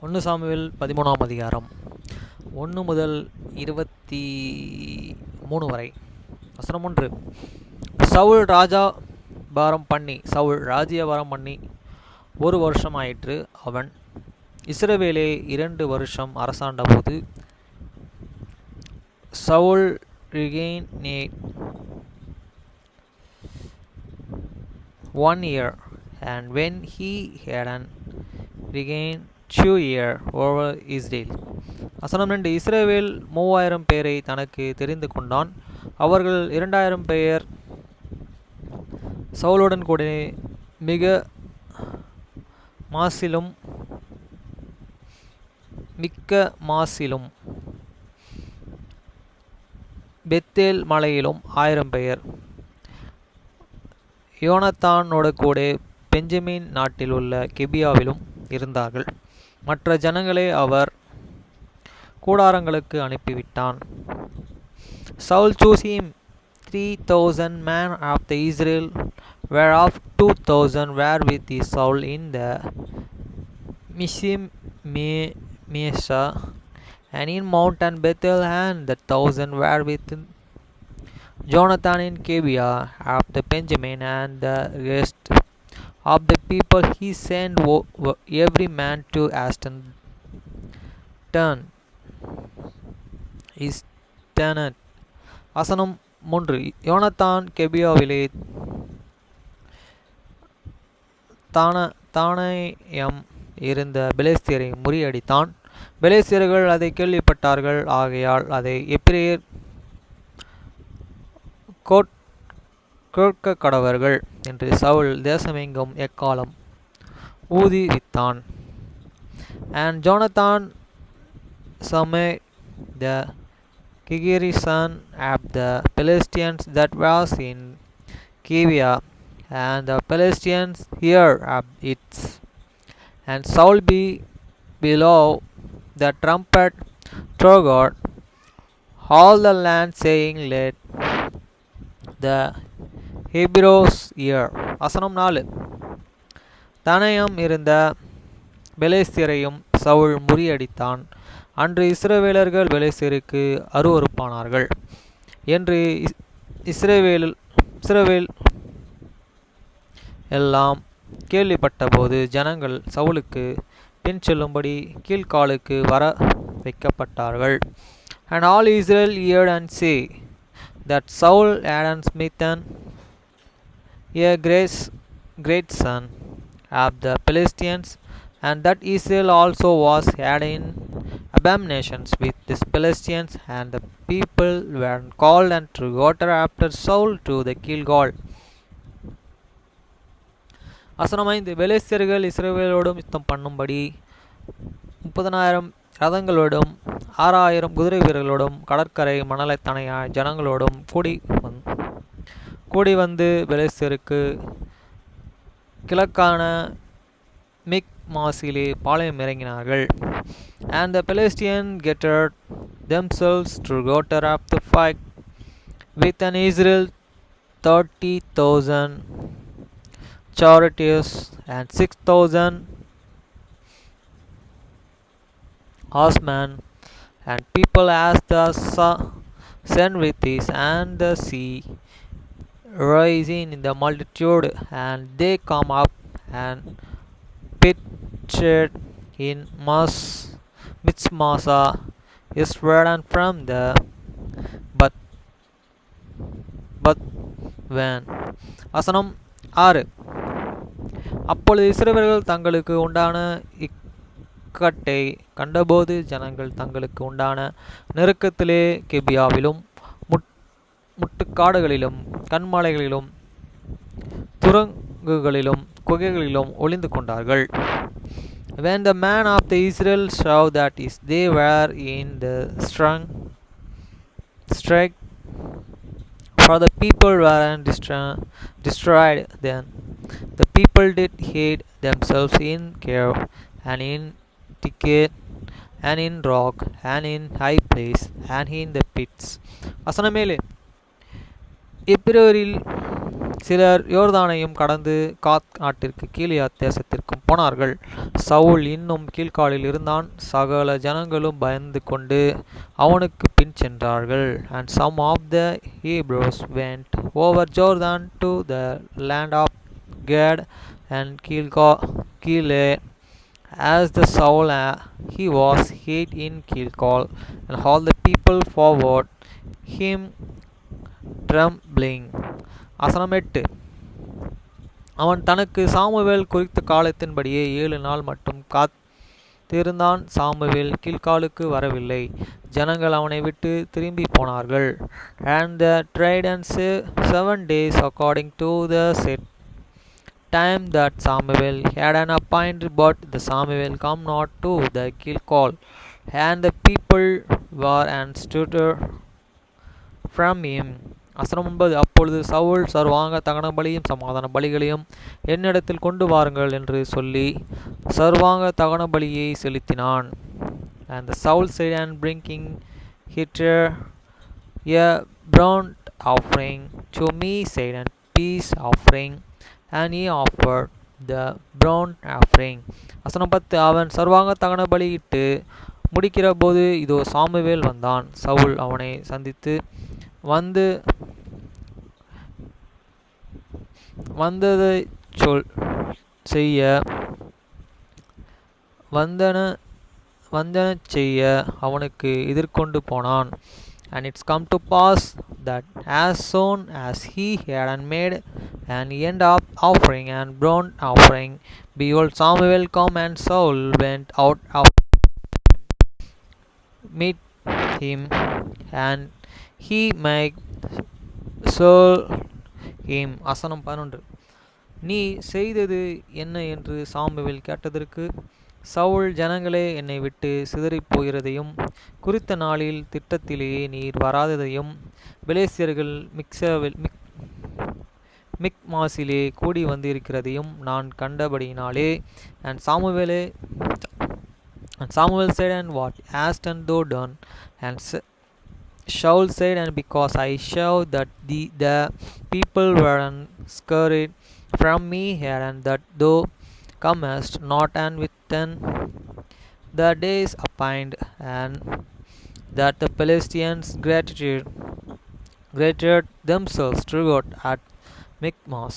1 Samuel 13ஆம் அதிகாரம் 1 முதல் 23 வரை. வசனம் 1. சவுல் ராஜ்யபாரம் பண்ணி 1 வருஷம் ஆயிற்று. அவன் இஸ்ரவேலை 2 வருஷம் அரசாண்டபோது Saul reigned 1 year, and when he had reigned 2 years over Israel. வசனம் 2. இஸ்ரவேல் 3000 பேரை தனக்கு தெரிந்து கொண்டான். அவர்கள் 2000 பேர் சவுலுடன் கூட மிக்க மாசிலும் பெத்தேல் மலையிலும் 1000 பேர் யோனத்தானோடு கூட பெஞ்சமின் நாட்டில் உள்ள கிபியாவிலும் இருந்தார்கள். மற்ற ஜனங்களை அவர் கூடாரங்களுக்கு அனுப்பிவிட்டான். Saul chose him 3,000 men of the Israel, whereof 2,000 were with Saul in the Mishim-Mesha and in mountain Bethel, and the 1,000 were with Jonathan in Gibeah of the Benjamin, and the rest of the people he sent every man to Ashton is tenant. வசனம் 3. யோனத்தான் கெபியாவிலே தானாயம் இருந்த பெலிஸ்தியரை முறியடித்தான். பெலிஸ்தியர்கள் அதை கேள்விப்பட்டார்கள். ஆகையால் அதை எபிரெயர் கேட்க கடவர்கள் என்று சவுல் தேசமெங்கும் எக்காலம் ஊதிவித்தான். And Jonathan smote the garrison of the Philistines that was in Gibeah, and the Philistines heard of it. And Saul below the trumpet throughout all the land, saying, Let the Hebrews hear. வசனம் 4. தானாயம் இருந்த பெலிஸ்தியரையும் சவுல் முறியடித்தான். அன்று இஸ்ரவேலர்கள் பெலிஸ்தியருக்கு அருவருப்பானார்கள் என்று இஸ்ரவேல் எல்லாம் கேள்விப்பட்டபோது ஜனங்கள் சவுலுக்கு பின் செல்லும்படி கீழ்காலுக்கு வர வைக்கப்பட்டார்கள். And all Israel heard and say that Saul had smitten a great son of the Philistines, and that Israel also was had in abominations with the Philistines, and the people were called and to go after Saul to the Gilgal. வசனம் 5. பெலிஸ்தியர்கள் இஸ்ரவேலோடும் யுத்தம் பண்ணும்படி 30,000 ரதங்களோடும் 6,000 குதிரை வீரர்களோடும் கடற்கரை மணலைத்தனைய ஜனங்களோடும் கூடி வந்து பெலிஸ்தியருக்கு கிழக்கான மிக்மாசிலே பாளையம் இறங்கினார்கள். And the Philistines gathered themselves to go up to fight with an Israel 30,000 charioteers and 6,000 horsemen, and people as the sun with this, and the sea rising in the multitude, and they come up and pitched in Mitzmasa eastward, and from the Bethven. வசனம் 6. அப்பொழுது இஸ்ரவேலர்கள் தங்களுக்கு உண்டான இக்கட்டை கண்டபோது ஜனங்கள் தங்களுக்கு உண்டான நெருக்கத்திலே கிபியாவிலும் முட்டுக்காடுகளிலும் கண்மலைகளிலும் துரங்குகளிலும் குகைகளிலும் ஒளிந்து கொண்டார்கள். When the men of the Israel saw that they were in the strike, for the people were destroyed, then the people did hide themselves in cave and in thicket and in rock and in high place and in the pits. வசனம் 7. எபிரெயரில் சிலர் யோர்தானையும் கடந்து காத் நாட்டிற்கு கீலியாத் தேசத்திற்கும் போனார்கள். சவுல் இன்னும் கீழ்காலில் இருந்தான். சகல ஜனங்களும் பயந்து கொண்டு அவனுக்கு பின் சென்றார்கள். And some of the Hebrews went over Jordan to the land of Gad and Gilead, as the Saul he was hid in Gilgal, and all the people followed him trembling. வசனம் 8. அவன் தனக்கு சாமுவேல் குறித்த காலத்தின்படியே 7 நாள் மட்டும் காத்திருந்தான். Samuel கில்காலுக்கு வரவில்லை. ஜனங்கள் அவனை விட்டு திரும்பி போனார்கள். And they tried and 7 days according to the set time that Samuel had an appointed, but the Samuel come not to the Gilgal, and the people were and stood from him. வசனம் 9. அப்பொழுது சவுல் சர்வாங்க தகன பலியும் சமாதான பலிகளையும் என்னிடத்தில் கொண்டு வாருங்கள் என்று சொல்லி சர்வாங்க தகன பலியை செலுத்தினான். And the Saul said, and bringing hither a burnt offering to me, said, and peace offering, and he offered the burnt offering. வசனம் 10. அவன் சர்வாங்க தகன பலியிட்டு முடிக்கிற போது இதோ சாமுவேல் வந்தான். சவுல் அவனை சந்தித்து வந்ததை செய்ய வந்தன செய்ய அவனுக்கு எதிர்கொண்டு போனான். And it's come to pass that as soon as he had made an end of offering and burnt offering, behold, Samuel come, and Saul went out of meet him, and he made Saul him. வசனம் 11. நீ செய்தது என்ன என்று Samuel கேட்டதற்கு சவுல், ஜனங்களே என்னை விட்டு சிதறிப் போகிறதையும் குறித்த நாளில் திட்டத்திலேயே நீர் வராததையும் பெலிஸ்தியர்கள் மிக்மாசிலே கூடி வந்திருக்கிறதையும் நான் கண்டபடியினாலே. And Samuel said, and what hast thou done? And Saul said, and because I saw that the people were scattered from me here, and that thou comest not, and within the days appointed, and that the Philistines greated themselves throughout at Michmas.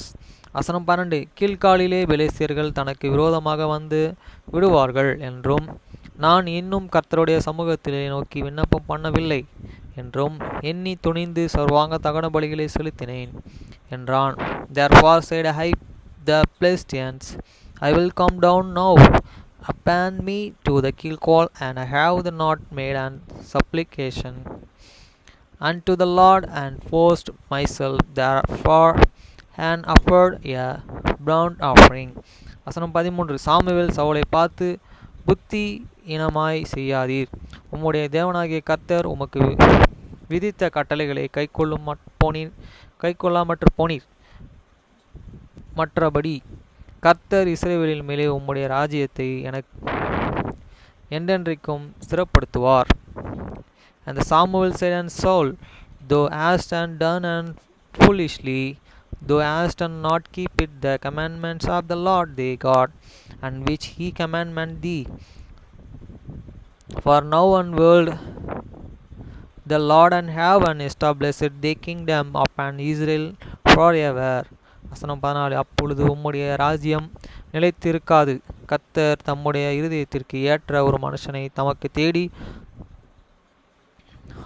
வசனம் 12. கீழ்காலிலே பெலிஸ்தியர்கள் தனக்கு விரோதமாக வந்து விடுவார்கள் என்றும் நான் இன்னும் கர்த்தருடைய சமூகத்திலே நோக்கி விண்ணப்பம் பண்ணவில்லை என்றும் எண்ணி துணிந்து சர்வாங்க தகன பலிகளை செலுத்தினேன் என்றான். Therefore said I the Philistines, I will come down now upon me to the Gilgal, and I have not made an supplication unto the Lord, and forced myself therefore and offered a burnt offering. வசனம் 13. Samuel சவுலை பார்த்து, புத்தி இனமாய் செய்யாதீர். உம்முடைய தேவனாகிய கர்த்தர் உமக்கு விதித்த கட்டளைகளை கைக்கொள்ளாமற்று போனீர். மற்றபடி கர்த்தர் இஸ்ரவேலின் மேலே உம்முடைய ராஜ்யத்தை என்றென்றைக்கும் ஸ்திரப்படுத்துவார். And Samuel said, and Saul, thou hast done and foolishly, thou hast not keep it the commandments of the Lord thy God, and which he commanded thee. For now and world the Lord and heaven established the kingdom upon Israel forever. வசனம் 14. அப்பொழுது உம்முடைய ராஜ்யம் நிலைத்திருக்காது. கர்த்தர் தம்முடைய இருதயத்திற்கு ஏற்ற ஒரு மனுஷனை தமக்கு தேடி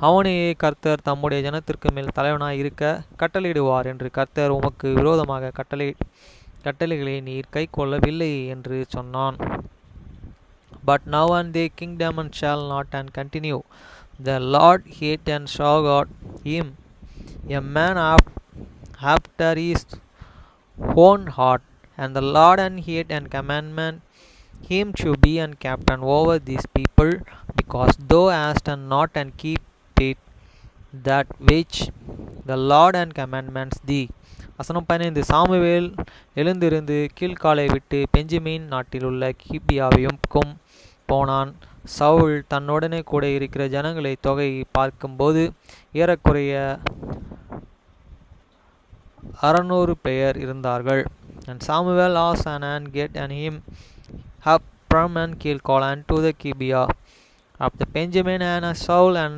அவனையே கர்த்தர் தம்முடைய ஜனத்திற்கு மேல் தலைவனாய் இருக்க கட்டளையிடுவார் என்று கர்த்தர் உமக்கு விரோதமாக கட்டளைகளை நீர் கை கொள்ளவில்லை என்று சொன்னான். But now and the kingdom and shall not and continue. The Lord hate and sought him, a man after his own heart, and the Lord and hate and commandment him to be and captain over these people, because thou hast not and keep it that which the Lord and commandments thee. வசனம் 15. Samuel எழுந்திருந்து கீழ்காலை விட்டு Benjamin நாட்டில் உள்ள கிபியாவையும் போனான். சவுல் தன்னுடனே கூட இருக்கிற ஜனங்களை தொகையை பார்க்கும்போது ஏறக்குறைய 600 பேர் இருந்தார்கள். And Samuel asked and get and him up from and Gilgal and to the Gibeah of the Benjamin and Saul and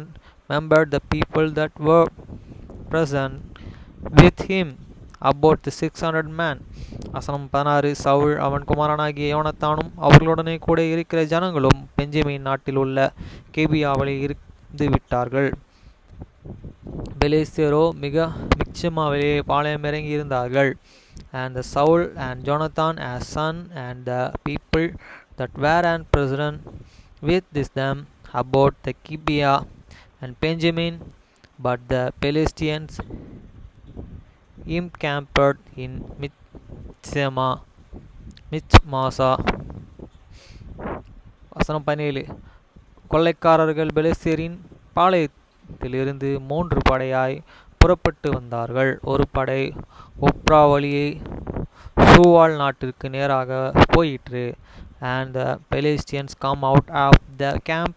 remembered the people that were present with him about the 600 men. வசனம் 16. சவுல் அவன் குமாரனாகிய யோனத்தானும் அவர்களுடனே கூட இருக்கிற ஜனங்களும் Benjamin நாட்டில் உள்ள கேபியாவில் இருந்து விட்டார்கள். பெலிஸ்தியரோ மிக்மாவிலே பாளையம் இறங்கி இருந்தார்கள். And the Saul and Jonathan as son and the people that were and present with them about the Gibeah and Benjamin, but the Philistines encamped in மிச்மாசா. வசனம் 17. கொள்ளைக்காரர்கள் பெலிஸ்தியரின் பாளையத்திலிருந்து 3 படையாய் புறப்பட்டு வந்தார்கள். ஒரு படை ஒப்ரா வழியே சூவால் நாட்டிற்கு நேராக போயிற்று. And the Philistines come out of the camp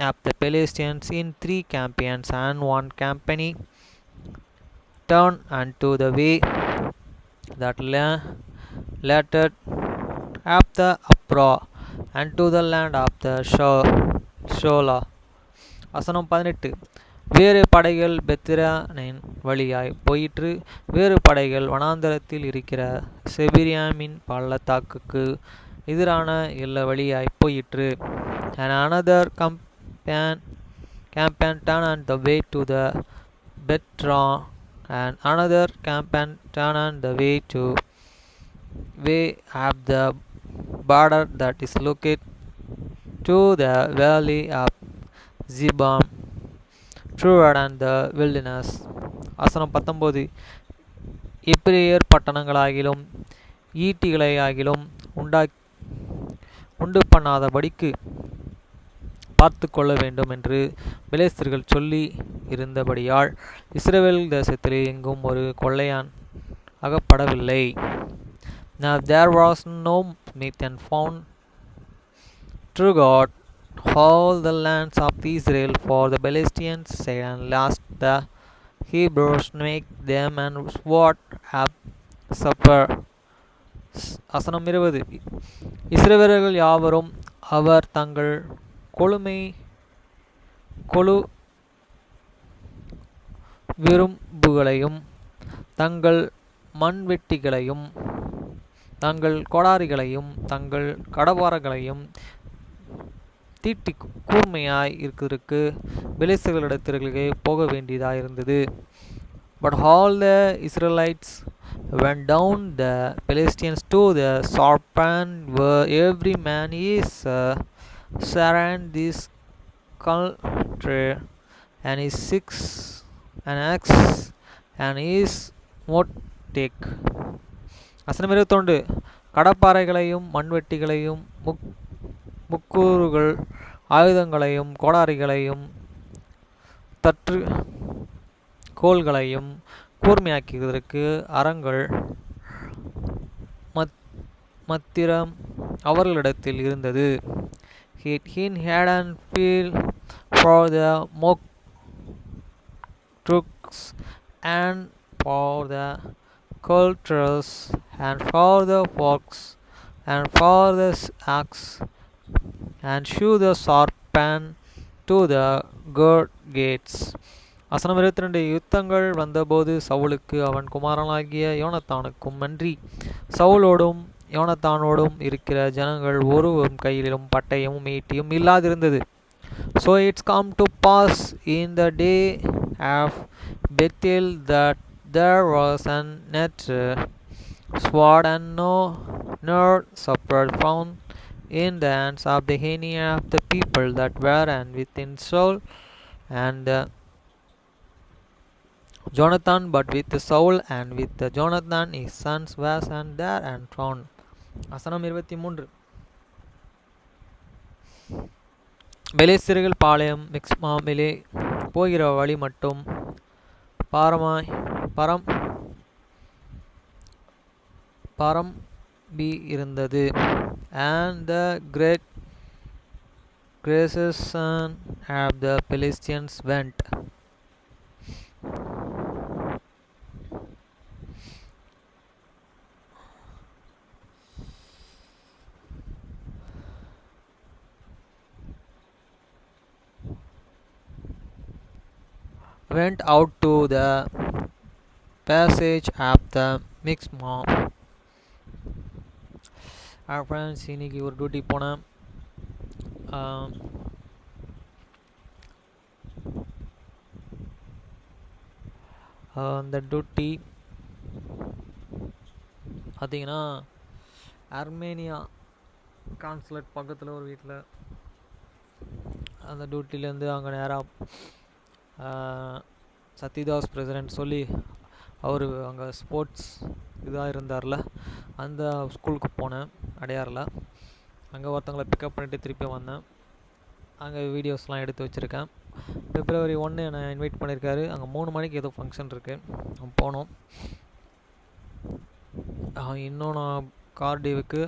of the Philistines in 3 campaigns, and 1 company turned unto the way that later of the Ophrah unto the land of the Shola. வசனம் 18. வேறு படைகள் பெத்ரானின் வழியாய் போயிற்று. வேறு படைகள் வனாந்தரத்தில் இருக்கிற செபிரியாமின் பள்ளத்தாக்குக்கு எதிரான எல்லா வழியாய் போயிற்று. And another campaign turned the way to the Betron, and another campaign turned the way of the border that is located to the valley of Zibam, toward and the wilderness. வசனம் 19. எபிரேயர் பட்டணங்களாகிலும் ஈட்டிகளையாகிலும் உண்டு பண்ணாதபடிக்கு பார்த்து கொள்ள வேண்டும் என்று பெலிஸ்தர்கள் சொல்லி இருந்தபடியால் இஸ்ரவேல் தேசத்திலே எங்கும் ஒரு கொள்ளையான் அகப்படவில்லை. Now there was no meat and found throughout all the lands of Israel, for the Philistines said and last the Hebrews make them and what up supper. வசனம் 20. இஸ்ரவேலர்கள் யாவரும் அவர் தங்கள் கொழு விரும்புகளையும் தங்கள் மண்வெட்டிகளையும் தங்கள் கோடாரிகளையும் தங்கள் கடவாரங்களையும் தீட்டி கூர்மையாய் இருக்கிறதுக்கு பெலிஸ்தர்களிடத்திற்கு போக வேண்டியதாயிருந்தது. But all the Israelites went down the Philistines to the serpent, where every man is Saran this country, and his six an axe and his motek. வசனம் 21. கடப்பாறைகளையும் மண்வெட்டிகளையும் முக்கூறுகள் ஆயுதங்களையும் கோடாரிகளையும் தற்று கோள்களையும் கூர்மையாக்குவதற்கு அரங்கள் மத்திரம் அவர்களிடத்தில் இருந்தது. He had an field for the mock trucks and for the cultures and for the forks and for the axe and show the serpent to the gates. வசனம் 22. யுத்தங்கள் வந்தபோது சவுலுக்கு அவன் குமாரனாகிய யோனத்தானுக்கும் அன்றி சவுலோடும் யோனத்தானோடும் இருக்கிற ஜனங்கள் ஒருவரும் கையிலும் பட்டயமும் ஈட்டியும் இல்லாதிருந்தது. So it's come to pass in the day of Bethel that there was an net sword and no support found in the hands of the any of the people that were and within Saul and Jonathan, but with Saul and with Jonathan his sons was and there and found. வசனம் 23. பெலிஸ்தர்கள் பாளையம் மிக்மாவிலே போகிற வழி மட்டும் பரம்பி இருந்தது. And the great garrison of the Philistines went went out to the passage of the mixed mom. Friends இன்னைக்கு ஒரு duty போனேன். அந்த டியூட்டி பார்த்தீங்கன்னா அர்மேனியா கான்சுலேட் பக்கத்தில் ஒரு வீட்டில். அந்த டியூட்டிலேருந்து அங்கே நேராக சத்யதாஸ் பிரசிடென்ட் சொல்லி அவர் அங்கே ஸ்போர்ட்ஸ் இதாக இருந்தார்ல, அந்த ஸ்கூலுக்கு போனேன் அடையாரில். அங்கே ஒருத்தவங்களை பிக்கப் பண்ணிவிட்டு திருப்பி வந்தேன். அங்கே வீடியோஸ்லாம் எடுத்து வச்சுருக்கேன். February 1 என்னை இன்வைட் பண்ணியிருக்காரு. அங்கே 3 மணிக்கு ஏதோ ஃபங்க்ஷன் இருக்குது, போனோம். இன்னும் நான் கார் டியூவுக்கு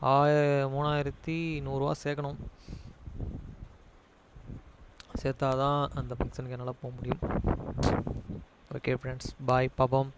3100 சேர்க்கணும். சேர்த்தா தான் அந்த ஃபங்க்ஷனுக்கு என்னால் போக முடியும். ஓகே ஃப்ரெண்ட்ஸ், பாய், பாப்போம்.